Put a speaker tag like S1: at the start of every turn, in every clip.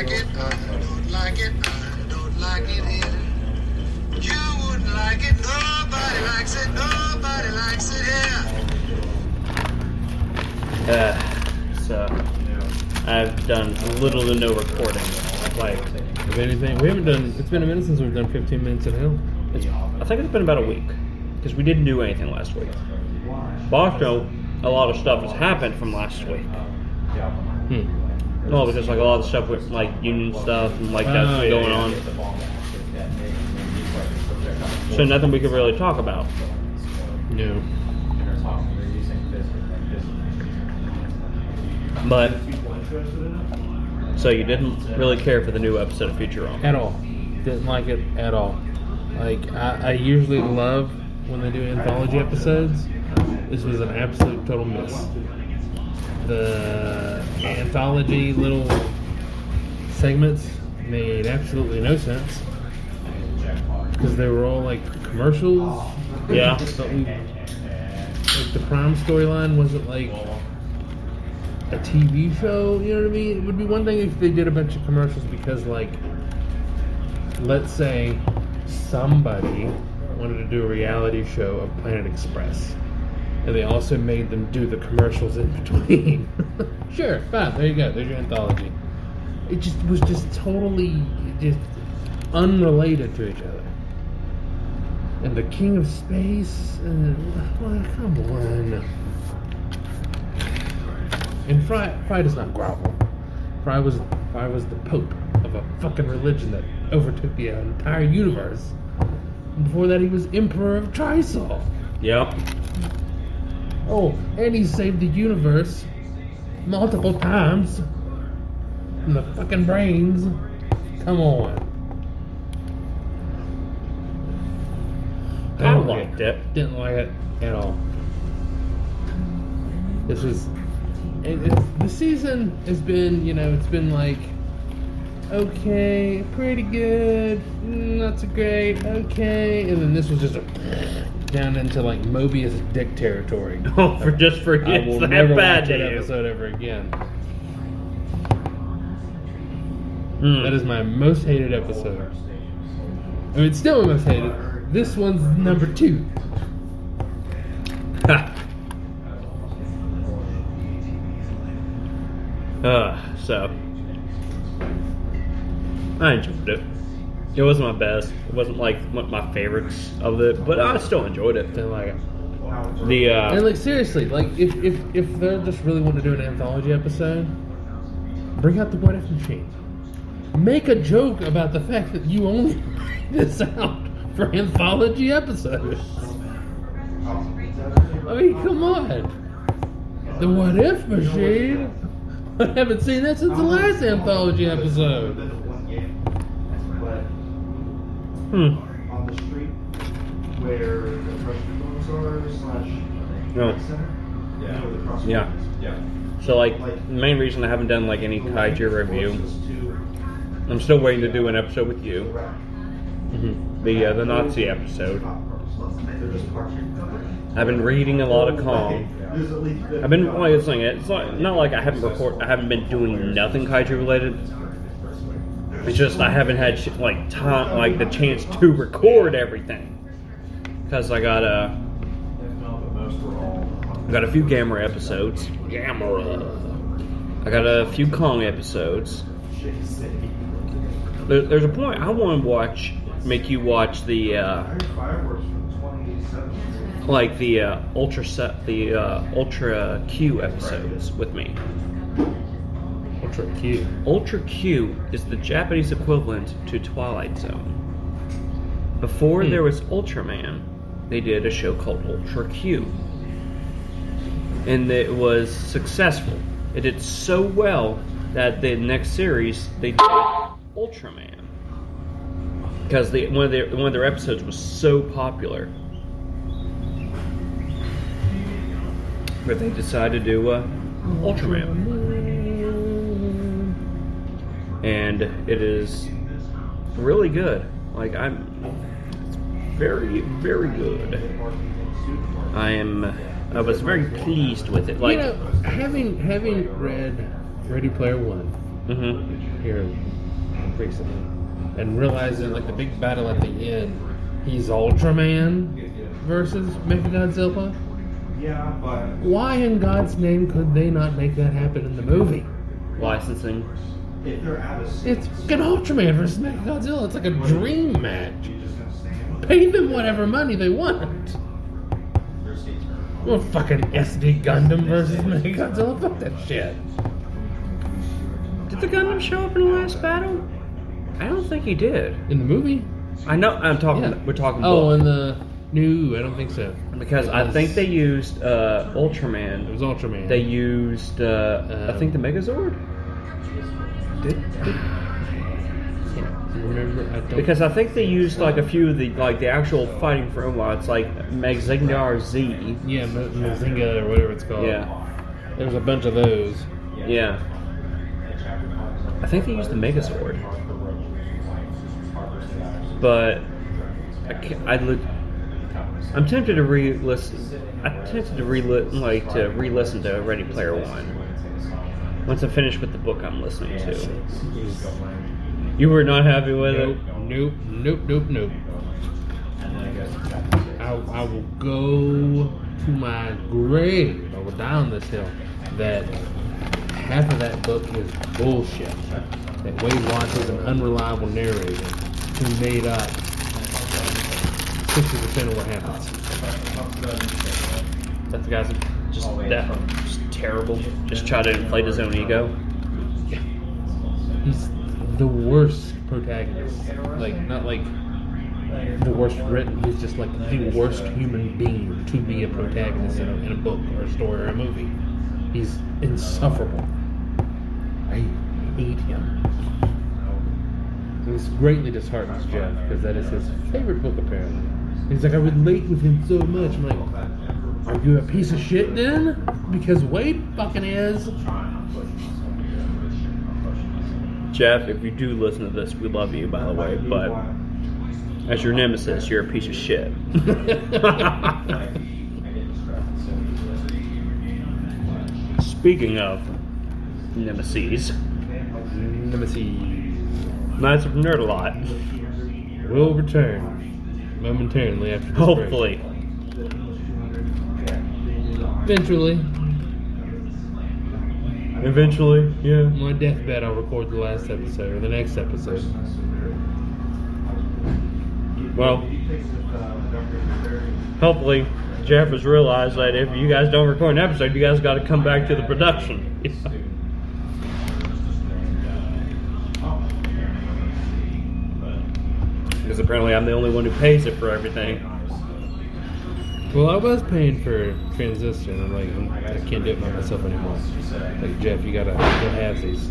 S1: like it, I don't like it, I don't like it here. You wouldn't like it, nobody likes it, nobody likes it here.
S2: So I've done little to no recording. Like,
S3: If anything, we haven't done. It's been a minute since we've done 15 minutes in hell.
S2: I think it's been about a week because we didn't do anything last week. But also, a lot of stuff has happened from last week. No, because like a lot of stuff with like union stuff and like that's been going on. So nothing we could really talk about.
S3: No.
S2: But so you didn't really care for the new episode of Futurama
S3: At all. Didn't like it at all. Like, I usually love when they do anthology episodes. This was an absolute total miss. The anthology little segments made absolutely no sense. Because they were all like commercials.
S2: Yeah.
S3: But like the Prime storyline wasn't like a TV show, you know what I mean? It would be one thing if they did a bunch of commercials because, like, let's say somebody wanted to do a reality show of Planet Express, and they also made them do the commercials in between. Sure, fine, there you go, there's your anthology. It just was just totally just unrelated to each other. And the King of Space, well, come on. And Fry does not grovel. Fry was the pope of a fucking religion that overtook the entire universe. Before that, he was emperor of Trisol.
S2: Yep.
S3: Oh, and he saved the universe multiple times from the fucking brains. Come on.
S2: I liked it.
S3: Didn't like it at all. This was... the season has been, it's been like, okay, pretty good, not so great, okay, and then this was just down into like Mobius dick territory.
S2: Oh, for
S3: I will
S2: that
S3: never
S2: bad
S3: watch
S2: to
S3: that
S2: you.
S3: episode ever again.
S2: Mm.
S3: That is my most hated episode. I mean, it's still my most hated. This one's number 2.
S2: So I enjoyed it. It wasn't my best. It wasn't like one of my favorites of it, but I still enjoyed it.
S3: Didn't like it.
S2: The
S3: And like seriously, like if they're just really want to do an anthology episode, bring out the What If Machine. Make a joke about the fact that you only bring this out for anthology episodes. I mean, come on. The What If Machine? I haven't seen that since the last anthology episode.
S4: On the street where the restaurants are
S2: No.
S4: center.
S2: Yeah. So like the main reason I haven't done like any kaiju review, I'm still waiting to do an episode with you. The Nazi episode. I've been reading a lot of Kong. I've been like it's not like I haven't been doing nothing kaiju related. It's just I haven't had time, like the chance to record everything because I got a few Gamera episodes. I got a few Kong episodes. There's a point I want to make you watch the Ultra Q episodes with me.
S3: Ultra Q.
S2: Ultra Q is the Japanese equivalent to Twilight Zone. Before there was Ultraman, they did a show called Ultra Q. And it was successful. It did so well that the next series they did Ultraman. Because one of their episodes was so popular. But they decided to do Ultraman. And it is really good. Like it's very, very good. I was very pleased with it. Like
S3: having read Ready Player One,
S2: Mm-hmm.
S3: here recently, and realizing like the big battle at the end, he's Ultraman versus Mechagodzilla.
S4: Yeah, but
S3: Why in God's name could they not make that happen in the movie?
S2: Licensing.
S4: if they're out of
S3: It's fucking Ultraman versus Mechagodzilla. It's like a dream match. Pay them whatever money they want. Well, fucking SD Gundam versus Mechagodzilla. Fuck that shit.
S2: Did the Gundam show up in the last battle? I don't think he did.
S3: In the movie?
S2: I know. I'm talking.
S3: Yeah.
S2: We're talking.
S3: Oh,
S2: book.
S3: in the... No, I don't think so.
S2: Because I think they used Ultraman.
S3: It was Ultraman.
S2: They used, I think, the Megazord.
S3: Did can't remember. I don't.
S2: Because I think they used like a few of the the actual fighting robots, like Megzingar Z.
S3: Yeah, Mazinga or whatever it's called.
S2: Yeah,
S3: There's a bunch of those.
S2: yeah. I think they used the Megazord, but I'm tempted to re-listen. I'm tempted to re-listen to Ready Player One. Once I'm finished with the book I'm listening to. You were not happy with it?
S3: Nope. I will go to my grave. I will down this hill that half of that book is bullshit. That Wade Watts is an unreliable narrator who made up 60% of what happens.
S2: That the guy's just terrible. Just try to inflate his own ego.
S3: He's the worst protagonist. Like, not like the worst written. He's just like the worst human being to be a protagonist in a book or a story or a movie. He's insufferable. I hate him. This greatly disheartens Jeff because that is his favorite book apparently. He's like, I relate with him so much. I'm like, are you a piece of shit then? Because Wade fucking is.
S2: Jeff, if you do listen to this, we love you, by the way, but as your nemesis, you're a piece of shit. Speaking of nemesis, Knights of Nerdalot.
S3: Will return momentarily after this
S2: Hopefully.
S3: break. Eventually,
S2: yeah.
S3: on my deathbed, I'll record the last episode or the next episode.
S2: Well, hopefully, Jeff has realized that if you guys don't record an episode, you guys got to come back to the production. Because apparently I'm the only one who pays it for everything.
S3: Well, I was paying for Transistor, and I'm like, I can't do it by myself anymore. Like, Jeff, you gotta have these.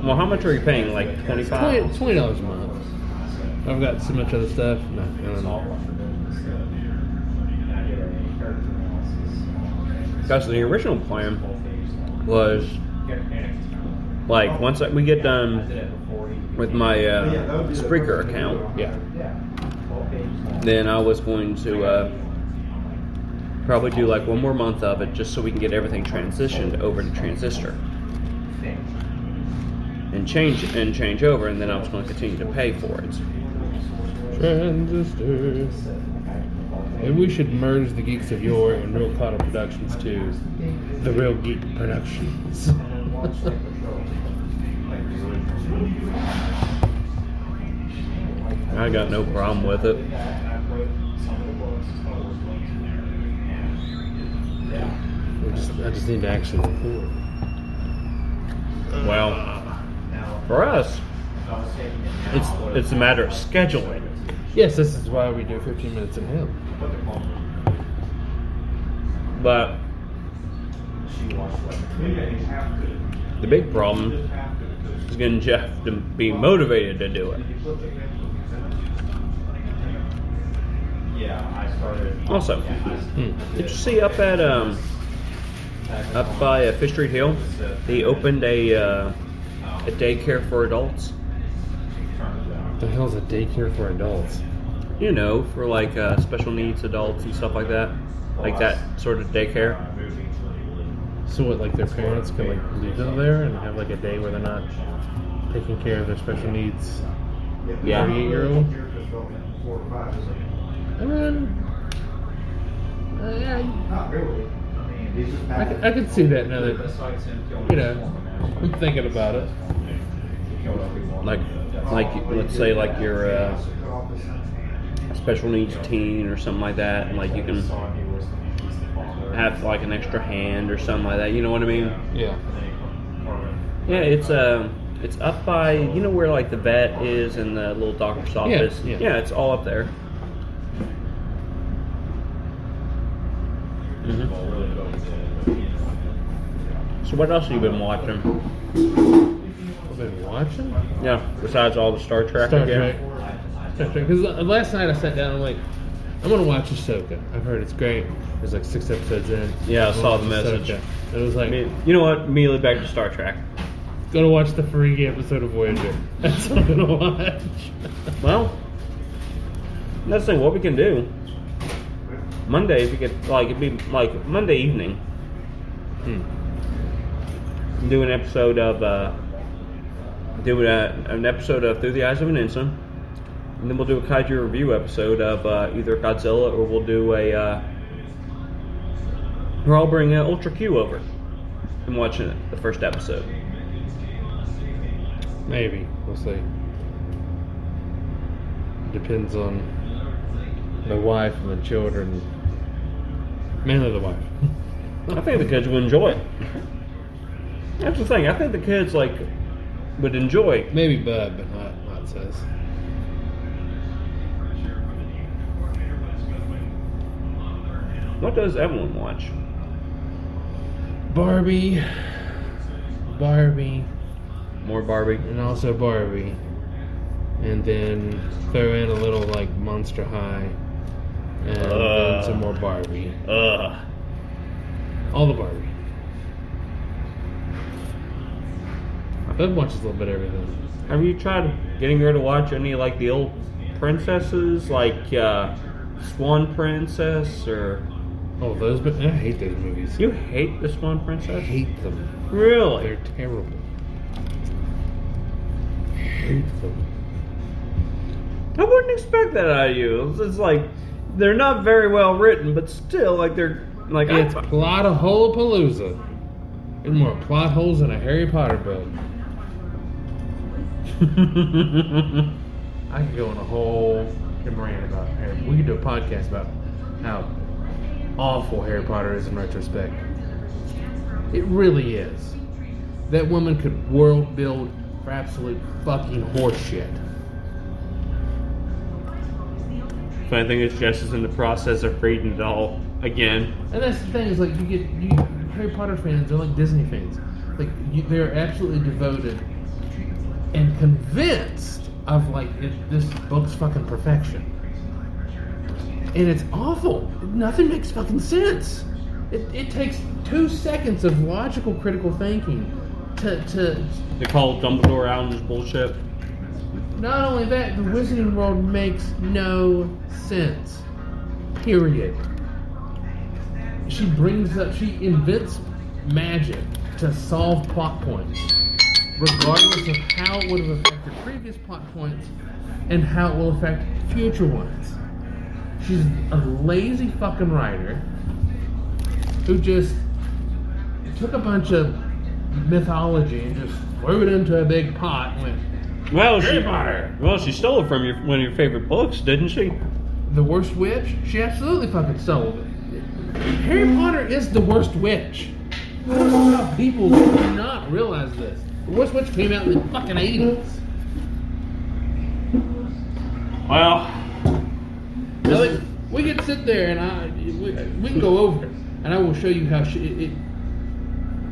S2: Well, how much are you paying? Like $25?
S3: $20 a month. I've got so much other stuff. No, I don't know.
S2: Because the original plan was like once we get done with my Spreaker account,
S3: Yeah.
S2: then I was going to probably do like one more month of it just so we can get everything transitioned over to Transistor and change over, and then I was going to continue to pay for it.
S3: Transistor. And we should merge the Geeks of Yore and Real Coddle Productions to the Real Geek Productions.
S2: I got no problem with it.
S3: I just need to actually record.
S2: Well, for us, it's a matter of scheduling.
S3: Yes, this is why we do 15 minutes in hell.
S2: But the big problem is getting Jeff to be motivated to do it. Also, did you see up at up by Fish Street Hill, they opened a daycare for adults?
S3: What the hell's a daycare for adults?
S2: You know, for like special needs adults and stuff like that. Like that sort of daycare.
S3: So what, like their parents can like leave them there and have like a day where they're not taking care of their special needs
S2: Yeah.
S3: 38-year-old? I mean,
S4: Not really. I mean, he's just
S3: I could see that now that, you know, I'm thinking about it.
S2: Like let's say like you're a special needs teen or something like that, and like you can have like an extra hand or something like that. You know what I mean?
S3: Yeah.
S2: Yeah, it's up by, you know where like the vet is and the little doctor's office.
S3: yeah.
S2: It's all up there. So what else have you been watching?
S3: I've been watching
S2: Yeah, besides all the Star Trek.
S3: Star
S2: again?
S3: Trek. Because last night I sat down and I'm like, I'm gonna watch Ahsoka. I've heard it's great. There's like 6 episodes in.
S2: Yeah, I saw
S3: Watch
S2: the message.
S3: Ahsoka. It was like,
S2: You know what? Immediately back to Star Trek.
S3: gonna watch the freaky episode of Voyager. That's what I'm gonna watch.
S2: Well, let's see what we can do. Monday, if you could, like, it'd be like Monday evening. Do an episode of an episode of Through the Eyes of an Ensign, and then we'll do a kaiju review episode of either Godzilla, or we'll do or I'll bring Ultra Q over and watch it, the first episode.
S3: Maybe. We'll see. Depends on the wife and the children. Mainly the wife.
S2: I think the kids would enjoy it. That's the thing. I think the kids would enjoy.
S3: Maybe Bud, but not Sis.
S2: What does Evelyn watch?
S3: Barbie,
S2: More Barbie.
S3: and also Barbie. And then throw in a little like Monster High. And then some more Barbie.
S2: Ugh.
S3: All the Barbie. Bud watches a little bit of everything.
S2: Have you tried getting her to watch any like the old princesses, like Swan Princess, or?
S3: Oh, those, but I hate those movies.
S2: You hate the Swan
S3: I
S2: Princess?
S3: hate them.
S2: Really?
S3: They're terrible. I hate them.
S2: I wouldn't expect that out of you. It's like they're not very well written, but still, like they're like
S3: It's plot a Palooza. There's more plot holes than a Harry Potter book. I could go on a whole rant about Harry. We could do a podcast about how awful Harry Potter is in retrospect. It really is. That woman could world build for absolute fucking horseshit.
S2: Funny thing is, Jess is in the process of reading it all again.
S3: And that's the thing, is like you Harry Potter fans, they're like Disney fans. Like they're absolutely devoted and convinced of like this book's fucking perfection. And it's awful. Nothing makes fucking sense. It takes 2 seconds of logical critical thinking to
S2: They call Dumbledore out on his bullshit.
S3: not only that, the Wizarding World makes no sense. Period. She invents magic to solve plot points, regardless of how it would have affected previous plot points and how it will affect future ones. She's a lazy fucking writer who just took a bunch of mythology and just threw it into a big pot and went,
S2: Well,
S3: Harry Potter.
S2: she stole it from one of your favorite books, didn't she?
S3: The Worst Witch? She absolutely fucking stole it. Harry Potter is the worst witch. I don't know how people do not realize this. The Worst Witch came out in the fucking 80s.
S2: Well,
S3: Now, we can sit there and we can go over it, and I will show you how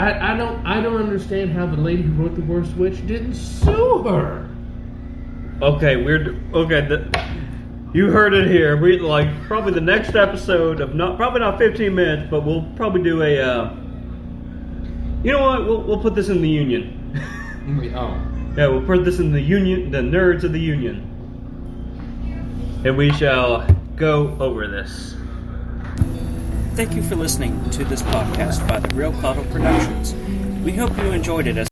S3: I don't understand how the lady who wrote The Worst Witch didn't sue her.
S2: okay, you heard it here. We probably the next episode of probably not 15 minutes, but we'll probably do a. You know what? We'll put this in the union.
S3: Oh.
S2: Yeah, we'll put this in the union, the nerds of the union, and we shall go over this.
S5: Thank you for listening to this podcast by the Real Cuddle Productions. We hope you enjoyed it as